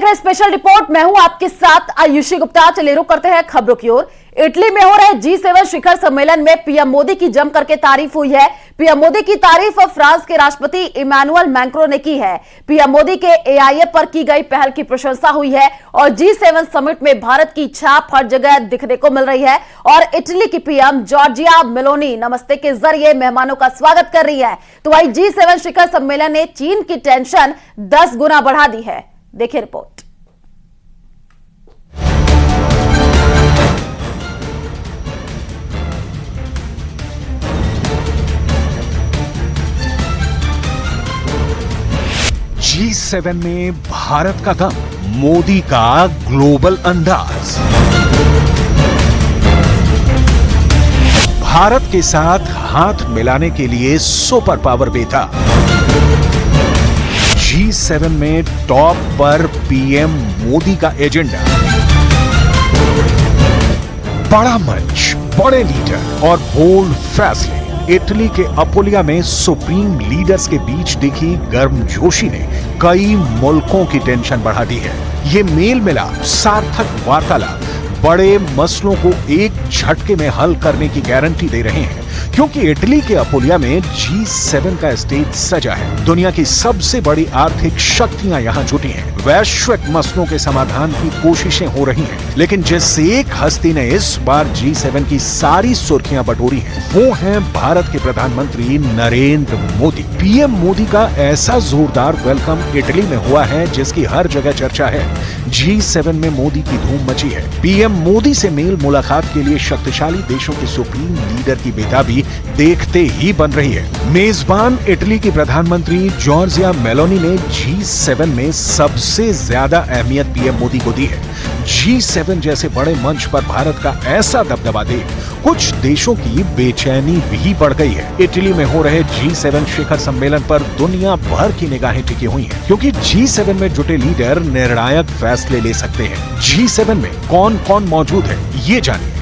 रहे हैं special report. मैं हूं आपके साथ आयुषी गुप्ता। चलिए रुक करते हैं खबरों की ओर। इटली में हो रहे G7 शिखर सम्मेलन में पीएम मोदी की जम करके तारीफ हुई है। पीएम मोदी की तारीफ फ्रांस के राष्ट्रपति इमैनुअल मैक्रों ने की है। पीएम मोदी के AIF पर की गई पहल की प्रशंसा हुई है और G7 समिट में भारत की छाप हर जगह दिखने को मिल रही है। और इटली की पीएम जॉर्जिया मेलोनी नमस्ते के जरिए मेहमानों का स्वागत कर रही है। तो वही G7 शिखर सम्मेलन ने चीन की टेंशन 10 गुना बढ़ा दी है। देखिए रिपोर्ट। G7 में भारत का दम, मोदी का ग्लोबल अंदाज। भारत के साथ हाथ मिलाने के लिए सुपर पावर बेटा। G7 में टॉप पर पीएम मोदी का एजेंडा। बड़ा मंच, बड़े लीडर और बोल्ड फैसले। इटली के अपुलिया में सुप्रीम लीडर्स के बीच दिखी गर्मजोशी ने कई मुल्कों की टेंशन बढ़ा दी है। ये मेल मिलाप, सार्थक वार्तालाप बड़े मसलों को एक झटके में हल करने की गारंटी दे रहे हैं, क्योंकि इटली के अपुलिया में G7 का स्टेज सजा है। दुनिया की सबसे बड़ी आर्थिक शक्तियां यहां जुटी हैं। वैश्विक मसलों के समाधान की कोशिशें हो रही हैं, लेकिन जिस एक हस्ती ने इस बार G7 की सारी सुर्खियां बटोरी हैं, वो हैं भारत के प्रधानमंत्री नरेंद्र मोदी। पीएम मोदी का ऐसा जोरदार वेलकम इटली में हुआ है जिसकी हर जगह चर्चा है। G7 में मोदी की धूम मची है। पीएम मोदी से मेल मुलाकात के लिए शक्तिशाली देशों के सुप्रीम लीडर की बेताबी देखते ही बन रही है। मेजबान इटली की प्रधानमंत्री जॉर्जिया मेलोनी ने G7 में सबसे ज्यादा अहमियत पीएम मोदी को दी है। G7 जैसे बड़े मंच पर भारत का ऐसा दबदबा देख कुछ देशों की बेचैनी भी बढ़ गई है। इटली में हो रहे G7 शिखर सम्मेलन पर दुनिया भर की निगाहें टिकी हुई हैं, क्योंकि G7 में जुटे लीडर निर्णायक फैसले ले सकते हैं। G7 में कौन कौन मौजूद है, ये जानिए।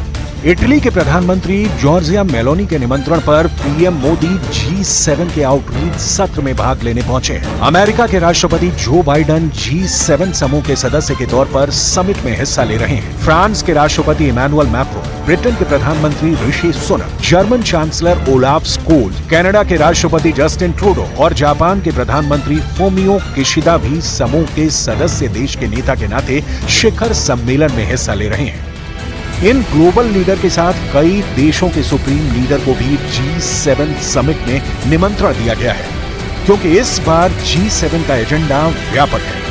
इटली के प्रधानमंत्री जॉर्जिया मेलोनी के निमंत्रण पर पीएम मोदी G7 के आउटरीच सत्र में भाग लेने पहुंचे हैं। अमेरिका के राष्ट्रपति जो बाइडेन G7 समूह के सदस्य के तौर पर समिट में हिस्सा ले रहे हैं। फ्रांस के राष्ट्रपति इमैनुअल मैक्रों, ब्रिटेन के प्रधानमंत्री Rishi Sunak, German chancellor Olaf Scholz, Canada के राष्ट्रपति जस्टिन ट्रूडो और जापान के प्रधानमंत्री फूमियो किशिदा भी समूह के सदस्य देश के नेता के नाते शिखर सम्मेलन में हिस्सा ले रहे हैं। इन ग्लोबल लीडर के साथ कई देशों के सुप्रीम लीडर को भी G7 समिट में निमंत्रण दिया गया है, क्योंकि इस बार G7 का एजेंडा व्यापक है।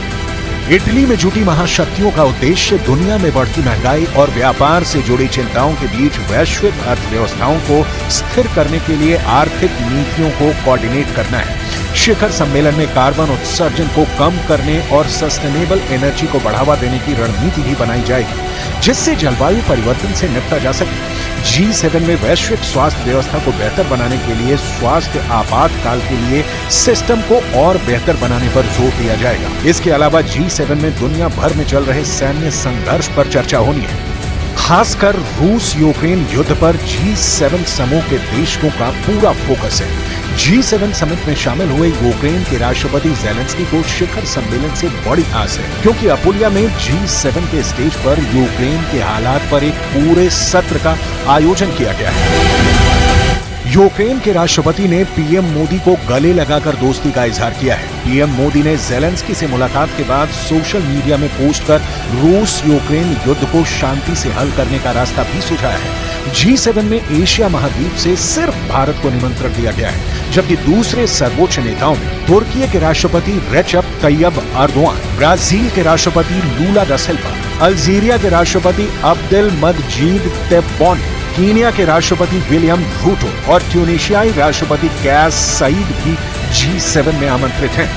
इटली में जुटी महाशक्तियों का उद्देश्य दुनिया में बढ़ती महंगाई और व्यापार से जुड़ी चिंताओं के बीच वैश्विक अर्थव्यवस्थाओं को स्थिर करने के लिए आर्थिक नीतियों को कोऑर्डिनेट करना है। शिखर सम्मेलन में कार्बन उत्सर्जन को कम करने और सस्टेनेबल एनर्जी को बढ़ावा देने की रणनीति भी बनाई जाएगी, जिससे जलवायु परिवर्तन से निपटा जा सके। G7 में वैश्विक स्वास्थ्य व्यवस्था को बेहतर बनाने के लिए स्वास्थ्य आपातकाल के लिए सिस्टम को और बेहतर बनाने पर जोर दिया जाएगा। इसके अलावा G7 में दुनिया भर में चल रहे सैन्य संघर्ष पर चर्चा होनी है। खासकर रूस यूक्रेन युद्ध पर G7 समूह के देशों का पूरा फोकस है। G7 समिट में शामिल हुए यूक्रेन के राष्ट्रपति ज़ेलेंस्की को शिखर सम्मेलन से बड़ी आस है, क्योंकि अपुलिया में G7 के स्टेज पर यूक्रेन के हालात पर एक पूरे सत्र का आयोजन किया गया है। यूक्रेन के राष्ट्रपति ने पीएम मोदी को गले लगाकर दोस्ती का इजहार किया है। पीएम मोदी ने ज़ेलेंस्की से मुलाकात के बाद सोशल मीडिया में पोस्ट कर रूस यूक्रेन युद्ध को शांति से हल करने का रास्ता भी सुझाया है। G7 में एशिया महाद्वीप से सिर्फ भारत को निमंत्रण दिया गया है, जबकि दूसरे सर्वोच्च नेताओं में तुर्की के राष्ट्रपति रेचप तैयब अर्दोआन, ब्राजील के राष्ट्रपति लूला दा सिल्वा, अल्जीरिया के राष्ट्रपति अब्देलमजीद तेब्बोने, कीनिया के राष्ट्रपति विलियम रूटो और ट्यूनीशियाई राष्ट्रपति कैस सईद भी G7 में आमंत्रित हैं।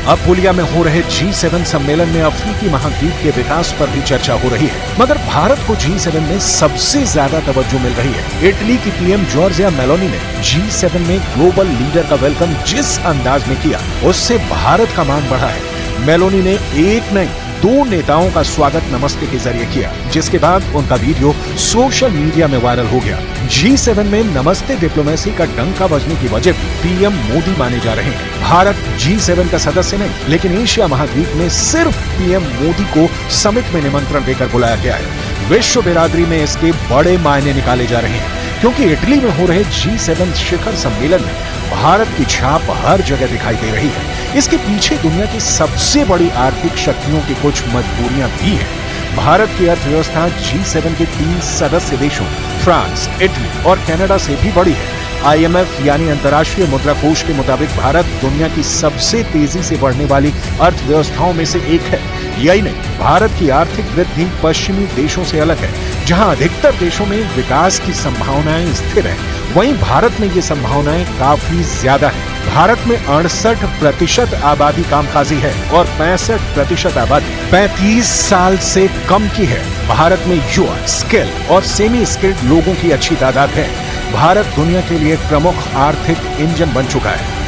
अपुलिया में हो रहे G7 सम्मेलन में अफ्रीकी महाद्वीप के विकास पर भी चर्चा हो रही है, मगर भारत को G7 में सबसे ज्यादा तवज्जो मिल रही है। इटली की पीएम जॉर्जिया मेलोनी ने G7 में ग्लोबल लीडर का वेलकम जिस अंदाज में किया, उससे भारत का मान बढ़ा है। मेलोनी ने एक नहीं दो नेताओं का स्वागत नमस्ते के जरिए किया, जिसके बाद उनका वीडियो सोशल मीडिया में वायरल हो गया। G7 में नमस्ते डिप्लोमेसी का डंका बजने की वजह भी पीएम मोदी माने जा रहे हैं। भारत G7 का सदस्य नहीं, लेकिन एशिया महाद्वीप में सिर्फ पीएम मोदी को समिट में निमंत्रण देकर बुलाया गया है। विश्व बिरादरी में इसके बड़े मायने निकाले जा रहे हैं, क्योंकि इटली में हो रहे G7 शिखर सम्मेलन में भारत की छाप हर जगह दिखाई दे रही है। इसके पीछे दुनिया की सबसे बड़ी आर्थिक शक्तियों की कुछ मजबूरियां भी हैं। भारत की अर्थव्यवस्था G7 के 3 सदस्य देशों फ्रांस, इटली और कनाडा से भी बड़ी है। IMF यानी अंतर्राष्ट्रीय मुद्रा कोष के मुताबिक भारत दुनिया की सबसे तेजी से बढ़ने वाली अर्थव्यवस्थाओं में से एक है। यही नहीं, भारत की आर्थिक वृद्धि पश्चिमी देशों से अलग है, जहां अधिकतर देशों में विकास की संभावनाएं स्थिर हैं, वहीं भारत में ये संभावनाएं काफी ज्यादा हैं। भारत में 68% आबादी कामकाजी है और 65% आबादी 35 साल से कम की है। भारत में युवा, स्किल और सेमी स्किल्ड लोगों की अच्छी तादाद है। भारत दुनिया के लिए प्रमुख आर्थिक इंजन बन चुका है।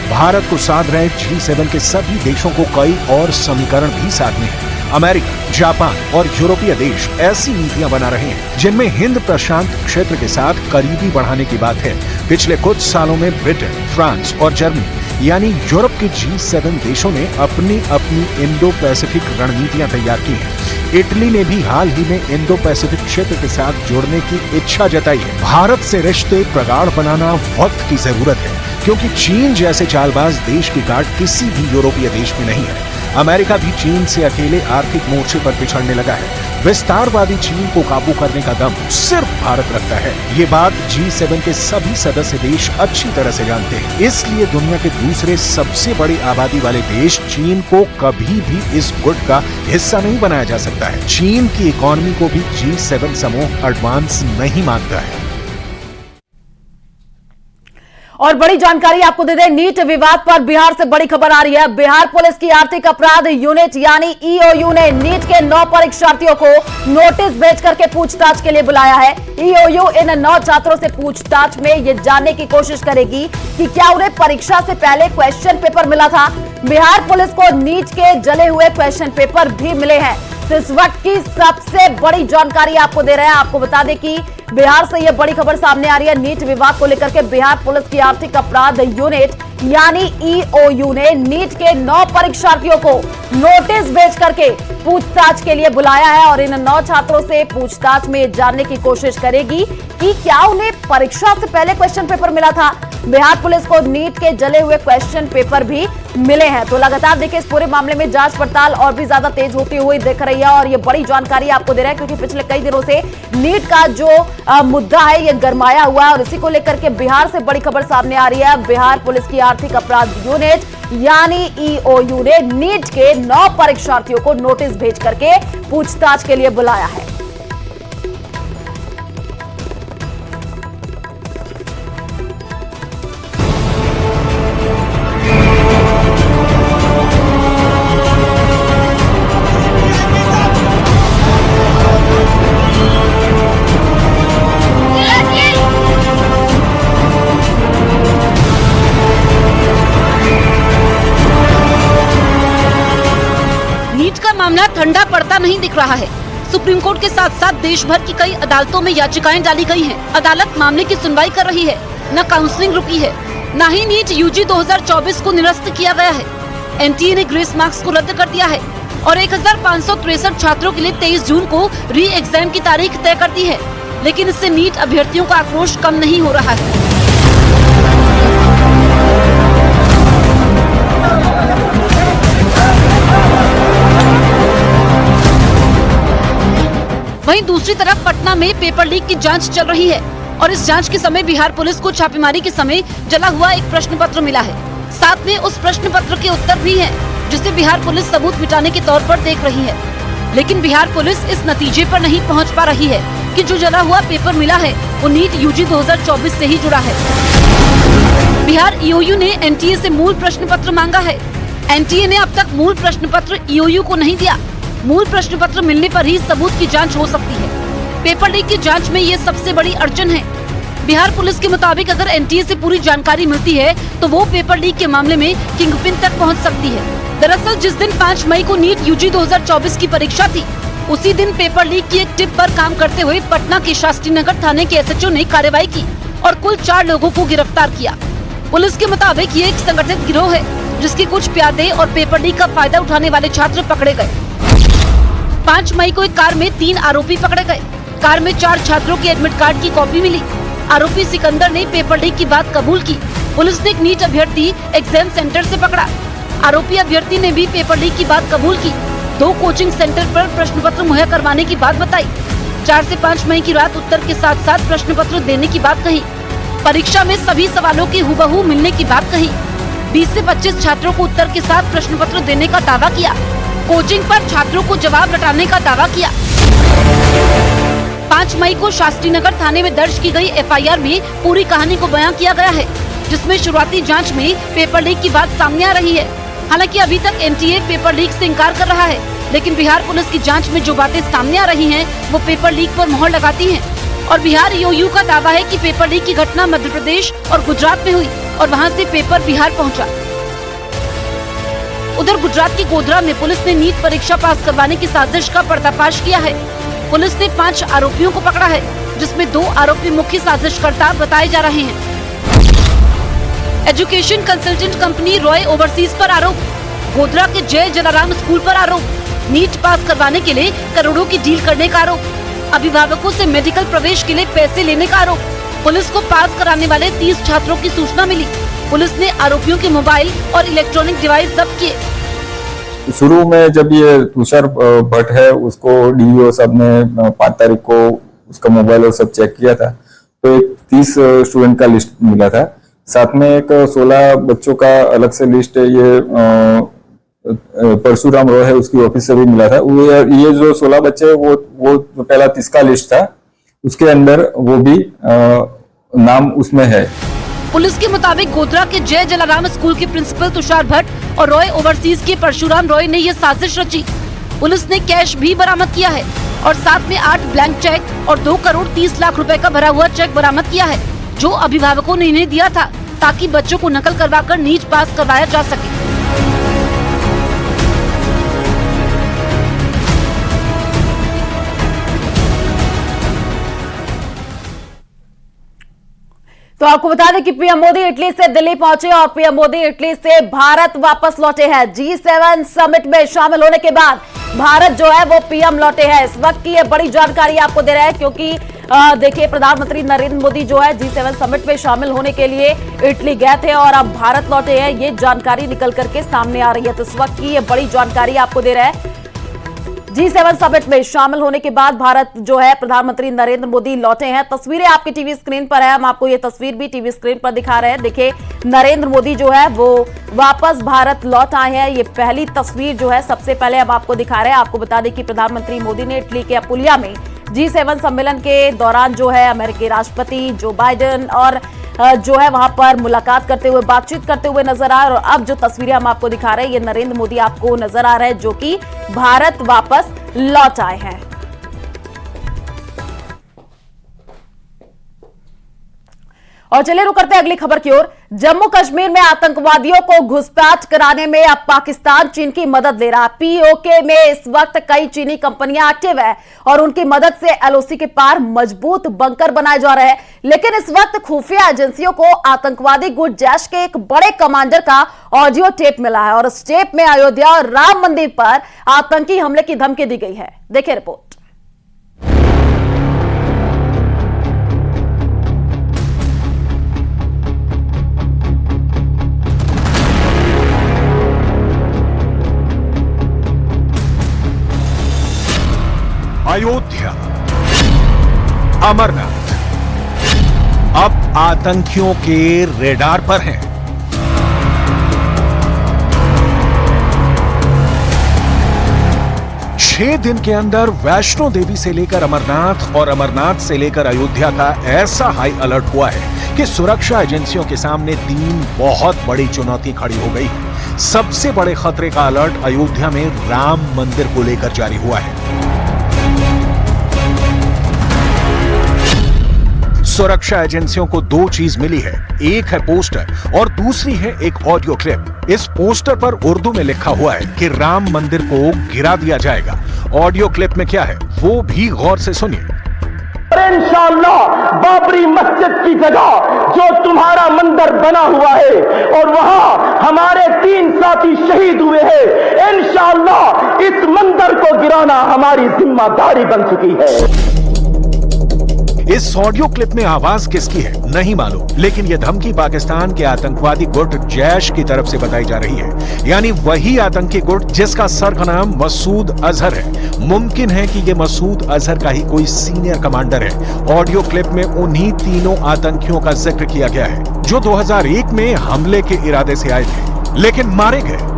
भारत को साथ रहे G7 के सभी देशों को कई और समीकरण भी साधने हैं। अमेरिका, जापान और यूरोपीय देश ऐसी नीतियां बना रहे हैं जिनमें हिंद प्रशांत क्षेत्र के साथ करीबी बढ़ाने की बात है। पिछले कुछ सालों में ब्रिटेन, फ्रांस और जर्मनी यानी यूरोप के G7 देशों ने अपनी अपनी इंडो पैसिफिक रणनीतियां तैयार की हैं। इटली ने भी हाल ही में इंडो पैसिफिक क्षेत्र के साथ जुड़ने की इच्छा जताई है। भारत से रिश्ते प्रगाढ़ बनाना वक्त की जरूरत है, क्योंकि चीन जैसे चालबाज देश की गांठ किसी भी यूरोपीय देश में नहीं है। अमेरिका भी चीन से अकेले आर्थिक मोर्चे पर पिछड़ने लगा है। विस्तारवादी चीन को काबू करने का दम सिर्फ भारत रखता है। ये बात G7 के सभी सदस्य देश अच्छी तरह से जानते हैं। इसलिए दुनिया के दूसरे सबसे बड़ी आबादी वाले देश चीन को कभी भी इस गुट का हिस्सा नहीं बनाया जा सकता है। चीन की इकोनॉमी को भी G7 समूह एडवांस नहीं मानता है। और बड़ी जानकारी आपको दे दें, नीट विवाद पर बिहार से बड़ी खबर आ रही है। बिहार पुलिस की आर्थिक अपराध यूनिट यानी EOU ने नीट के 9 परीक्षार्थियों को नोटिस भेज करके पूछताछ के लिए बुलाया है। EOU इन 9 छात्रों से पूछताछ में ये जानने की कोशिश करेगी कि क्या उन्हें परीक्षा से पहले क्वेश्चन पेपर मिला था। बिहार पुलिस को नीट के जले हुए क्वेश्चन पेपर भी मिले हैं। तो इस वक्त की सबसे बड़ी जानकारी आपको दे रहे हैं। आपको बता दें कि बिहार से यह बड़ी खबर सामने आ रही है। नीट विवाद को लेकर के बिहार पुलिस की आर्थिक अपराध यूनिट यानी EOU ने नीट के 9 परीक्षार्थियों को नोटिस भेज करके पूछताछ के लिए बुलाया है और इन 9 छात्रों से पूछताछ में जानने की कोशिश करेगी कि क्या उन्हें परीक्षा से पहले क्वेश्चन पेपर मिला था। बिहार पुलिस को नीट के जले हुए क्वेश्चन पेपर भी मिले हैं। तो लगातार देखिए, इस पूरे मामले में जांच पड़ताल और भी ज्यादा तेज होती हुई दिख रही है और ये बड़ी जानकारी आपको दे रहा है, क्योंकि पिछले कई दिनों से नीट का जो मुद्दा है ये गरमाया हुआ है और इसी को लेकर के बिहार से बड़ी खबर सामने आ रही है। बिहार पुलिस की आर्थिक अपराध यूनिट यानी EOU ने नीट के 9 परीक्षार्थियों को नोटिस भेज करके पूछताछ के लिए बुलाया है। मामला ठंडा पड़ता नहीं दिख रहा है। सुप्रीम कोर्ट के साथ साथ देश भर की कई अदालतों में याचिकाएं डाली गई हैं। अदालत मामले की सुनवाई कर रही है, न काउंसलिंग रुकी है, न ही नीट UG 2024 को निरस्त किया गया है। NTA ने ग्रेस मार्क्स को रद्द कर दिया है और 1563 छात्रों के लिए 23 जून को री एग्जाम की तारीख तय कर दी है। लेकिन इससे नीट अभ्यर्थियों का आक्रोश कम नहीं हो रहा है। वहीं दूसरी तरफ पटना में पेपर लीक की जांच चल रही है और इस जांच के समय बिहार पुलिस को छापेमारी के समय जला हुआ एक प्रश्न पत्र मिला है। साथ में उस प्रश्न पत्र के उत्तर भी हैं, जिसे बिहार पुलिस सबूत मिटाने के तौर पर देख रही है। लेकिन बिहार पुलिस इस नतीजे पर नहीं पहुंच पा रही है कि जो जला हुआ पेपर मिला है वो नीट UG 2024 से ही जुड़ा है। बिहार EOU ने NTA से मूल प्रश्न पत्र मांगा है। NTA ने अब तक मूल प्रश्न पत्र EOU को नहीं दिया। मूल प्रश्न पत्र मिलने पर ही सबूत की जांच हो सकती है। पेपर लीक की जांच में ये सबसे बड़ी अड़चन है। बिहार पुलिस के मुताबिक अगर NTA से पूरी जानकारी मिलती है तो वो पेपर लीक के मामले में किंगपिन तक पहुंच सकती है। दरअसल जिस दिन 5 मई को नीट यूजी 2024 की परीक्षा थी, उसी दिन पेपर लीक की एक टिप पर काम करते हुए पटना के शास्त्री नगर थाने के एसएचओ ने कार्रवाई की और कुल 4 लोगों को गिरफ्तार किया। पुलिस के मुताबिक ये एक संगठित गिरोह है, जिसकी कुछ प्यादे और पेपर लीक का फायदा उठाने वाले छात्र पकड़े गए। 5 मई को एक कार में 3 आरोपी पकड़े गए। कार में 4 छात्रों के एडमिट कार्ड की कॉपी मिली। आरोपी सिकंदर ने पेपर लीक की बात कबूल की। पुलिस ने एक नीट अभ्यर्थी एग्जाम सेंटर से पकड़ा। आरोपी अभ्यर्थी ने भी पेपर लीक की बात कबूल की। 2 कोचिंग सेंटर पर प्रश्न पत्र मुहैया करवाने की बात बताई। 4 से 5 मई की रात उत्तर के साथ साथ प्रश्न पत्र देने की बात कही। परीक्षा में सभी सवालों के हुबहू मिलने की बात कही। 20 से 25 छात्रों को उत्तर के साथ प्रश्न पत्र देने का दावा किया। कोचिंग पर छात्रों को जवाब लौटाने का दावा किया। 5 मई को शास्त्री नगर थाने में दर्ज की गई एफआईआर में पूरी कहानी को बयां किया गया है, जिसमें शुरुआती जांच में पेपर लीक की बात सामने आ रही है। हालांकि अभी तक एनटीए पेपर लीक से इनकार कर रहा है, लेकिन बिहार पुलिस की जांच में जो बातें सामने आ रही हैं, वो पेपर लीक पर मोहर लगाती हैं। और बिहार ईओयू का दावा है कि पेपर लीक की घटना मध्य प्रदेश और गुजरात में हुई और वहां से पेपर बिहार पहुंचा। उधर गुजरात की गोधरा में पुलिस ने नीट परीक्षा पास करवाने की साजिश का पर्दाफाश किया है। पुलिस ने 5 आरोपियों को पकड़ा है, जिसमें 2 आरोपी मुख्य साजिशकर्ता बताए जा रहे हैं। Education consultant company Roy overseas पर आरोप, गोधरा के जय जलाराम स्कूल पर आरोप, नीट पास करवाने के लिए करोड़ों की डील करने का आरोप, अभिभावकों से मेडिकल प्रवेश के लिए पैसे लेने का आरोप। पुलिस को पास कराने वाले 30 छात्रों की सूचना मिली। पुलिस ने आरोपियों के मोबाइल और इलेक्ट्रॉनिक डिवाइस जब्त किए। शुरू में जब ये तुषार भट्ट है, उसको डीओ साहब ने 5 तारीख को उसका मोबाइल और सब चेक किया था, तो एक 30 स्टूडेंट का लिस्ट मिला था। साथ में एक 16 बच्चों का अलग से लिस्ट ये परशुराम रॉय है, उसकी ऑफिस से भी मिला था। ये जो 16 बच्चे वो पहला 30 का लिस्ट था, उसके अंदर वो भी नाम उसमें है। पुलिस के मुताबिक गोधरा के जय जलाराम स्कूल के प्रिंसिपल तुषार भट्ट और रॉय ओवरसीज के परशुराम रॉय ने ये साजिश रची। पुलिस ने कैश भी बरामद किया है और साथ में 8 ब्लैंक चेक और 2 करोड़ 30 लाख रुपए का भरा हुआ चेक बरामद किया है, जो अभिभावकों ने इन्हें दिया था ताकि बच्चों को नकल करवाकर नीट पास करवाया जा सके। तो आपको बता दें कि पीएम मोदी इटली से दिल्ली पहुंचे और पीएम मोदी इटली से भारत वापस लौटे हैं। G7 समिट में शामिल होने के बाद भारत जो है वो पीएम लौटे हैं। इस वक्त की ये बड़ी जानकारी आपको दे रहे हैं, क्योंकि देखिए प्रधानमंत्री नरेंद्र मोदी जो है G7 समिट में शामिल होने के लिए इटली गए थे और अब भारत लौटे हैं। ये जानकारी निकल करके सामने आ रही है। तो इस वक्त की ये बड़ी जानकारी आपको दे रहे हैं। G7 समिट में शामिल होने के बाद भारत जो है प्रधानमंत्री नरेंद्र मोदी लौटे हैं। तस्वीरें आपकी टीवी स्क्रीन पर है, हम आपको ये तस्वीर भी टीवी स्क्रीन पर दिखा रहे हैं। देखिए नरेंद्र मोदी जो है वो वापस भारत लौट आए हैं। ये पहली तस्वीर जो है सबसे पहले हम आपको दिखा रहे हैं। आपको बता दें कि प्रधानमंत्री मोदी ने इटली के अपुलिया में G7 सम्मेलन के दौरान जो है अमेरिकी राष्ट्रपति जो बाइडेन और जो है वहां पर मुलाकात करते हुए बातचीत करते हुए नजर आए। और अब जो तस्वीरें हम आपको दिखा रहे हैं, ये नरेंद्र मोदी आपको नजर आ रहे हैं, जो कि भारत वापस लौट आए हैं। और चलिए रुक करते हैं अगली खबर की ओर। जम्मू कश्मीर में आतंकवादियों को घुसपैठ कराने में अब पाकिस्तान चीन की मदद ले रहा है। पीओके में इस वक्त कई चीनी कंपनियां एक्टिव है और उनकी मदद से एलओसी के पार मजबूत बंकर बनाए जा रहे हैं। लेकिन इस वक्त खुफिया एजेंसियों को आतंकवादी गुट जैश के एक बड़े कमांडर का ऑडियो टेप मिला है और इस टेप में अयोध्या और राम मंदिर पर आतंकी हमले की धमकी दी गई है। देखिए रिपोर्ट। अयोध्या, अमरनाथ अब आतंकियों के रेडार पर हैं। छह दिन के अंदर वैष्णो देवी से लेकर अमरनाथ और अमरनाथ से लेकर अयोध्या का ऐसा हाई अलर्ट हुआ है कि सुरक्षा एजेंसियों के सामने 3 बहुत बड़ी चुनौती खड़ी हो गई। सबसे बड़े खतरे का अलर्ट अयोध्या में राम मंदिर को लेकर जारी हुआ है। सुरक्षा एजेंसियों को दो चीज मिली है, एक है पोस्टर और दूसरी है एक ऑडियो क्लिप। इस पोस्टर पर उर्दू में लिखा हुआ है कि राम मंदिर को गिरा दिया जाएगा। ऑडियो क्लिप में क्या है वो भी गौर से सुनिए। इंशाअल्लाह बाबरी मस्जिद की जगह जो तुम्हारा मंदिर बना हुआ है और वहां हमारे 3 साथी शहीद हुए हैं, इंशाअल्लाह इस मंदिर को गिराना हमारी जिम्मेदारी बन चुकी है। इस ऑडियो क्लिप में आवाज किसकी है नहीं मालूम, लेकिन यह धमकी पाकिस्तान के आतंकवादी गुट जैश की तरफ से बताई जा रही है, यानी वही आतंकी गुट जिसका सर का नाम मसूद अजहर है। मुमकिन है कि यह मसूद अजहर का ही कोई सीनियर कमांडर है। ऑडियो क्लिप में उन्हीं तीनों आतंकियों का जिक्र किया गया है जो 2001 में हमले के इरादे से आए थे लेकिन मारे गए।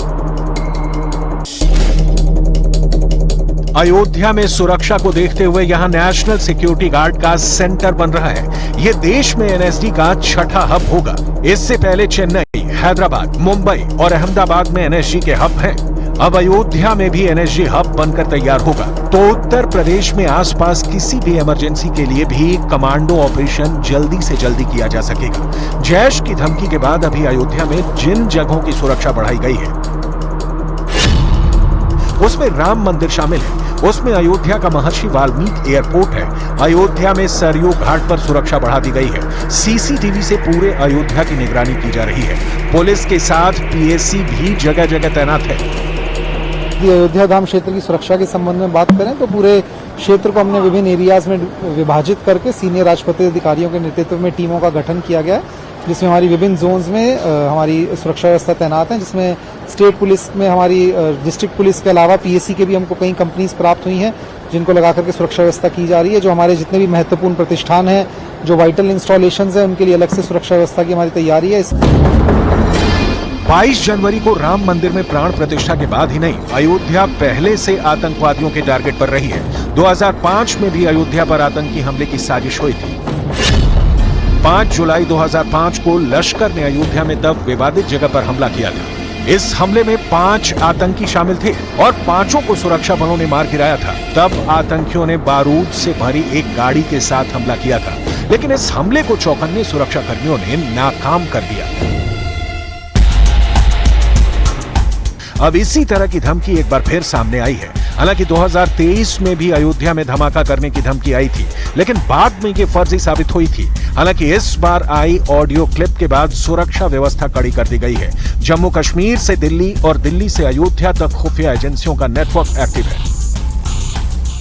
अयोध्या में सुरक्षा को देखते हुए यहां नेशनल सिक्योरिटी गार्ड का सेंटर बन रहा है। यह देश में एनएसडी का छठा हब होगा। इससे पहले चेन्नई, हैदराबाद, मुंबई और अहमदाबाद में एनएसजी के हब हैं। अब अयोध्या में भी एनएसजी हब बनकर तैयार होगा तो उत्तर प्रदेश में आसपास किसी भी इमरजेंसी के लिए भी कमांडो ऑपरेशन जल्दी से जल्दी किया जा सकेगा। जैश की धमकी के बाद अभी अयोध्या में जिन जगहों की सुरक्षा बढ़ाई गई है उसमें राम मंदिर शामिल है। उसमें अयोध्या का महर्षि वाल्मीकि एयरपोर्ट है। अयोध्या में सरयू घाट पर सुरक्षा बढ़ा दी गई है। सीसीटीवी से पूरे अयोध्या की निगरानी की जा रही है। पुलिस के साथ पीएसी भी जगह जगह तैनात है। अयोध्या धाम क्षेत्र की सुरक्षा के संबंध में बात करें तो पूरे क्षेत्र को हमने विभिन्न एरियाज में विभाजित करके सीनियर राजपत्रित अधिकारियों के नेतृत्व में टीमों का गठन किया गया है, जिसमें हमारी विभिन्न जोन्स में हमारी सुरक्षा व्यवस्था तैनात है, जिसमें स्टेट पुलिस में हमारी डिस्ट्रिक्ट पुलिस के अलावा पीएससी के भी हमको कई कंपनीज प्राप्त हुई हैं जिनको लगा करके सुरक्षा व्यवस्था की जा रही है। जो हमारे जितने भी महत्वपूर्ण प्रतिष्ठान हैं, जो वाइटल इंस्टॉलेशंस हैं, उनके लिए अलग से सुरक्षा व्यवस्था की हमारी तैयारी है। 22 जनवरी को राम मंदिर में प्राण प्रतिष्ठा के बाद ही नहीं, अयोध्या पहले से आतंकवादियों के टारगेट पर रही है। 2005 में भी अयोध्या पर आतंकी हमले की साजिश हुई थी। 5 जुलाई 2005 को लश्कर ने अयोध्या में तब विवादित जगह पर हमला किया था। इस हमले में 5 आतंकी शामिल थे और 5 को सुरक्षा बलों ने मार गिराया था। तब आतंकियों ने बारूद से भरी एक गाड़ी के साथ हमला किया था, लेकिन इस हमले को चौकन्ने सुरक्षा कर्मियों ने नाकाम कर दिया। अब इसी तरह की धमकी एक बार फिर सामने आई है। हालांकि 2023 में भी अयोध्या में धमाका करने की धमकी आई थी, लेकिन बाद में ये फर्जी साबित हुई थी। हालांकि इस बार आई ऑडियो क्लिप के बाद सुरक्षा व्यवस्था कड़ी कर दी गई है। जम्मू कश्मीर से दिल्ली और दिल्ली से अयोध्या तक खुफिया एजेंसियों का नेटवर्क एक्टिव है।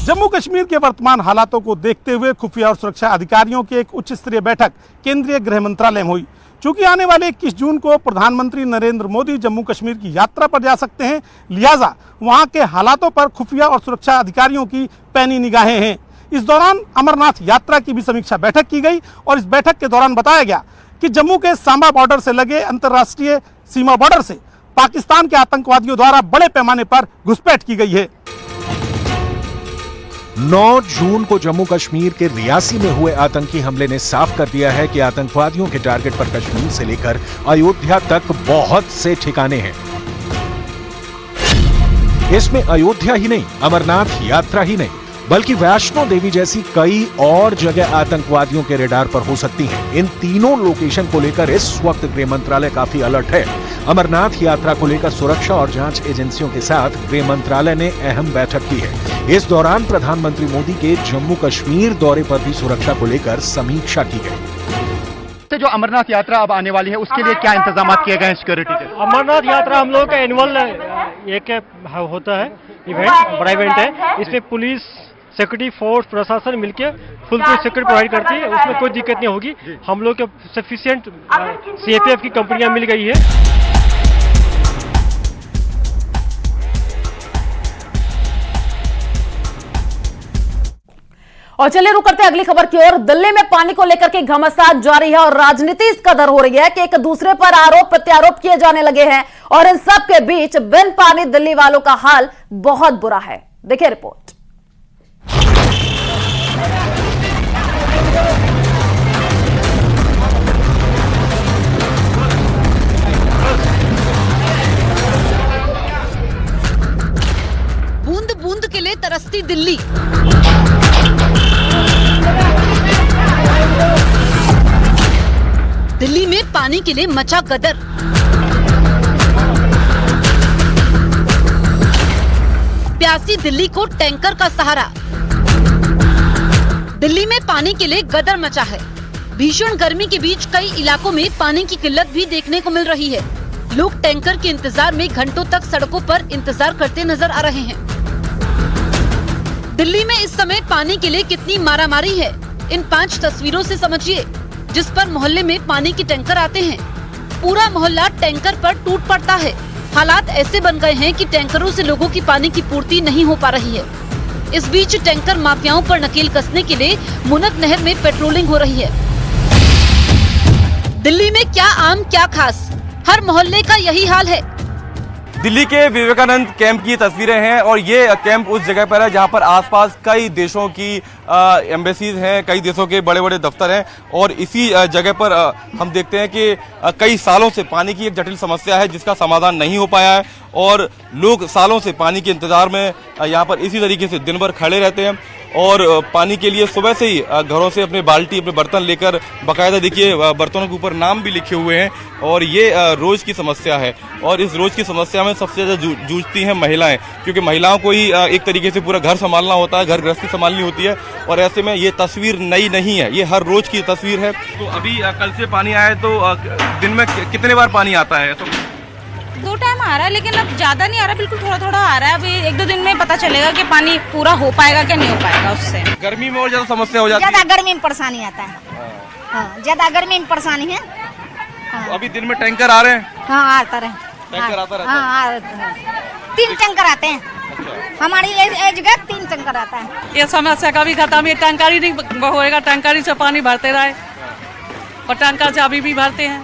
जम्मू कश्मीर के वर्तमान हालातों को देखते हुए खुफिया और सुरक्षा अधिकारियों की एक उच्च स्तरीय बैठक केंद्रीय गृह मंत्रालय में हुई। चूंकि आने वाले 21 जून को प्रधानमंत्री नरेंद्र मोदी जम्मू कश्मीर की यात्रा पर जा सकते हैं, लिहाजा वहां के हालातों पर खुफिया और सुरक्षा अधिकारियों की पैनी निगाहें हैं। इस दौरान अमरनाथ यात्रा की भी समीक्षा बैठक की गई और इस बैठक के दौरान बताया गया कि जम्मू के सांबा बॉर्डर से लगे अंतर्राष्ट्रीय सीमा बॉर्डर से पाकिस्तान के आतंकवादियों द्वारा बड़े पैमाने पर घुसपैठ की गई है। 9 जून को जम्मू कश्मीर के रियासी में हुए आतंकी हमले ने साफ कर दिया है कि आतंकवादियों के टारगेट पर कश्मीर से लेकर अयोध्या तक बहुत से ठिकाने हैं। इसमें अयोध्या ही नहीं, अमरनाथ यात्रा ही नहीं, बल्कि वैष्णो देवी जैसी कई और जगह आतंकवादियों के रेडार पर हो सकती हैं। इन तीनों लोकेशन को लेकर इस वक्त गृह मंत्रालय काफी अलर्ट है। अमरनाथ यात्रा को लेकर सुरक्षा और जांच एजेंसियों के साथ गृह मंत्रालय ने अहम बैठक की है। इस दौरान प्रधानमंत्री मोदी के जम्मू कश्मीर दौरे पर भी सुरक्षा को लेकर समीक्षा की गई। जो अमरनाथ यात्रा अब आने वाली है उसके लिए क्या इंतजाम किए गए हैं सिक्योरिटी के? अमरनाथ यात्रा हम लोग का एनुअल एक होता है इवेंट, बड़ा इवेंट है। इसमें पुलिस, सिक्योरिटी फोर्स, प्रशासन मिलके फुल सिक्योरिटी प्रोवाइड करती है। उसमें कोई दिक्कत नहीं होगी। हम लोग के सफिशिएंट सीएपीएफ की कंपनियां मिल गई है। और चलिए रुक करते हैं अगली खबर की ओर। दिल्ली में पानी को लेकर के घमासान जारी है और राजनीति इस कदर हो रही है कि एक दूसरे पर आरोप प्रत्यारोप किए जाने लगे हैं और इन सब के बीच बिन पानी दिल्ली वालों का हाल बहुत बुरा है। देखिए रिपोर्ट। बूंद बूंद के लिए तरसती दिल्ली। दिल्ली में पानी के लिए मचा गदर। प्यासी दिल्ली को टैंकर का सहारा। दिल्ली में पानी के लिए गदर मचा है। भीषण गर्मी के बीच कई इलाकों में पानी की किल्लत भी देखने को मिल रही है। लोग टैंकर के इंतजार में घंटों तक सड़कों पर इंतजार करते नजर आ रहे हैं। दिल्ली में इस समय पानी के लिए कितनी मारामारी है, इन 5 तस्वीरों से समझिए, जिस पर मोहल्ले में पानी के टैंकर आते हैं। पूरा मोहल्ला टैंकर पर टूट पड़ता है। हालात ऐसे बन गए हैं कि टैंकरों से लोगों की पानी की पूर्ति नहीं हो पा रही है। इस बीच टैंकर माफियाओं पर नकेल कसने के लिए मुनक नहर में पेट्रोलिंग हो रही है। दिल्ली में क्या आम क्या खास, हर मोहल्ले का यही हाल है। दिल्ली के विवेकानंद कैंप की तस्वीरें हैं और ये कैंप उस जगह पर है जहां पर आसपास कई देशों की एम्बेसीज हैं, कई देशों के बड़े बड़े दफ्तर हैं और इसी जगह पर हम देखते हैं कि कई सालों से पानी की एक जटिल समस्या है जिसका समाधान नहीं हो पाया है और लोग सालों से पानी के इंतजार में यहाँ पर इसी तरीके से दिन भर खड़े रहते हैं और पानी के लिए सुबह से ही घरों से अपने बाल्टी, अपने बर्तन लेकर, बाकायदा देखिए बर्तनों के ऊपर नाम भी लिखे हुए हैं और ये रोज की समस्या है। और इस रोज की समस्या में सबसे ज्यादा जूझती हैं महिलाएं, क्योंकि महिलाओं को ही एक तरीके से पूरा घर संभालना होता है, घर गृहस्थी संभालनी होती है और ऐसे में ये तस्वीर नई नहीं है, ये हर रोज की तस्वीर है। तो अभी कल से पानी आया तो दिन में कितने बार पानी आता है? तो 2 टाइम आ रहा है, लेकिन अब ज्यादा नहीं आ रहा, बिल्कुल थोड़ा थोड़ा आ रहा है। अभी 1-2 दिन में पता चलेगा कि पानी पूरा हो पाएगा क्या नहीं हो पाएगा। उससे गर्मी में और ज्यादा समस्या हो जाती है। ज्यादा गर्मी में परेशानी आता है। हाँ, ज्यादा गर्मी में परेशानी है। हाँ। तो अभी दिन में टैंकर आ रहे हैं? हाँ, आता रहे। टैंकर आता रहता है? हाँ, 3 टैंकर आते हैं। हमारी एज का 3 टैंकर आता है। ये समस्या कभी खत्म, ये टैंकर ही नहीं होएगा। टैंकर से पानी भरते रहे और टैंकर से अभी भी भरते हैं।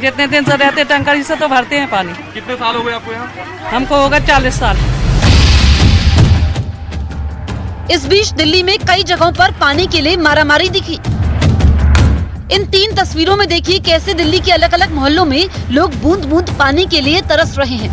जितने दिन से रहते टैंकर से तो भरते हैं पानी। कितने साल हो गए आपको यहाँ? हमको होगा 40 साल। इस बीच दिल्ली में कई जगहों पर पानी के लिए मारामारी दिखी। इन 3 तस्वीरों में देखिए कैसे दिल्ली के अलग अलग मोहल्लों में लोग बूंद बूंद पानी के लिए तरस रहे हैं।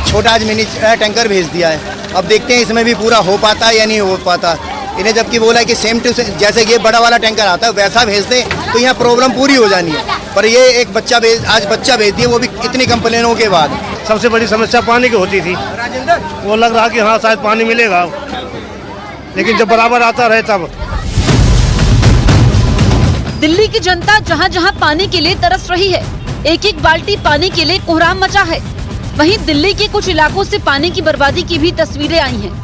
छोटा आज मिनी टैंकर भेज दिया है, अब देखते हैं इसमें भी पूरा हो पाता है या नहीं हो पाता। इन्हें जबकि बोला है कि सेम टू सेम जैसे ये बड़ा वाला टैंकर आता है वैसा भेज दे तो यहाँ प्रॉब्लम पूरी हो जानी है, पर ये एक आज बच्चा भेज दिया, वो भी इतनी कंप्लेनों के बाद। सबसे बड़ी समस्या पानी की होती थी, वो लग रहा कि हाँ शायद पानी मिलेगा, लेकिन जब बराबर आता रहे तब। दिल्ली की जनता जहां जहां पानी के लिए तरस रही है, एक एक बाल्टी पानी के लिए कोहराम मचा है। वहीं दिल्ली के कुछ इलाकों से पानी की बर्बादी की भी तस्वीरें आई हैं।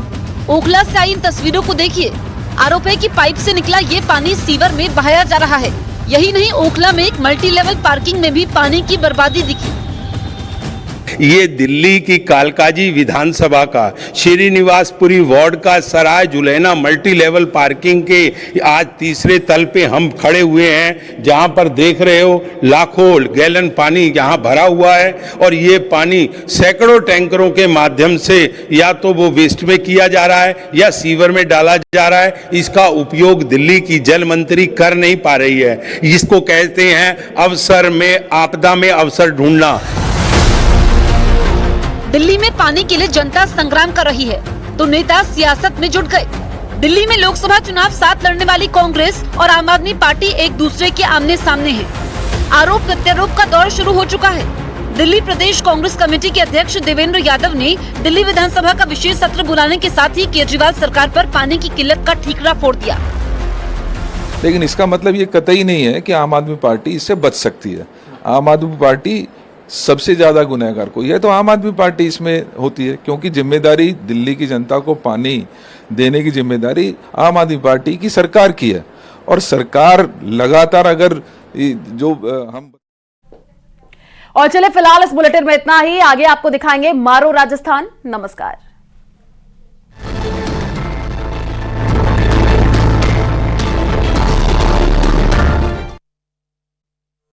ओखला से आई इन तस्वीरों को देखिए। आरोप है कि पाइप से निकला ये पानी सीवर में बहाया जा रहा है। यही नहीं, ओखला में एक मल्टी लेवल पार्किंग में भी पानी की बर्बादी दिखी। ये दिल्ली की कालकाजी विधानसभा का श्रीनिवासपुरी वार्ड का सराय जुलैना मल्टी लेवल पार्किंग के आज तीसरे तल पे हम खड़े हुए हैं, जहां पर देख रहे हो लाखों गैलन पानी यहां भरा हुआ है और ये पानी सैकड़ों टैंकरों के माध्यम से या तो वो वेस्ट में किया जा रहा है या सीवर में डाला जा रहा है। इसका उपयोग दिल्ली की जल मंत्री कर नहीं पा रही है। इसको कहते हैं अवसर में आपदा में अवसर ढूंढना। दिल्ली में पानी के लिए जनता संग्राम कर रही है तो नेता सियासत में जुट गए। दिल्ली में लोकसभा चुनाव साथ लड़ने वाली कांग्रेस और आम आदमी पार्टी एक दूसरे के आमने सामने हैं। आरोप प्रत्यारोप का दौर शुरू हो चुका है। दिल्ली प्रदेश कांग्रेस कमेटी के अध्यक्ष देवेंद्र यादव ने दिल्ली विधानसभा का विशेष सत्र बुलाने के साथ ही केजरीवाल सरकार पर पानी की किल्लत का ठीकरा फोड़ दिया। लेकिन इसका मतलब ये कतई नहीं है कि आम आदमी पार्टी इससे बच सकती है। आम आदमी पार्टी सबसे ज्यादा गुनहगार कोई है तो आम आदमी पार्टी इसमें होती है, क्योंकि जिम्मेदारी दिल्ली की जनता को पानी देने की जिम्मेदारी आम आदमी पार्टी की सरकार की है और सरकार लगातार अगर जो हम और चले फिलहाल इस बुलेटिन में इतना ही। आगे आपको दिखाएंगे मारो राजस्थान। नमस्कार।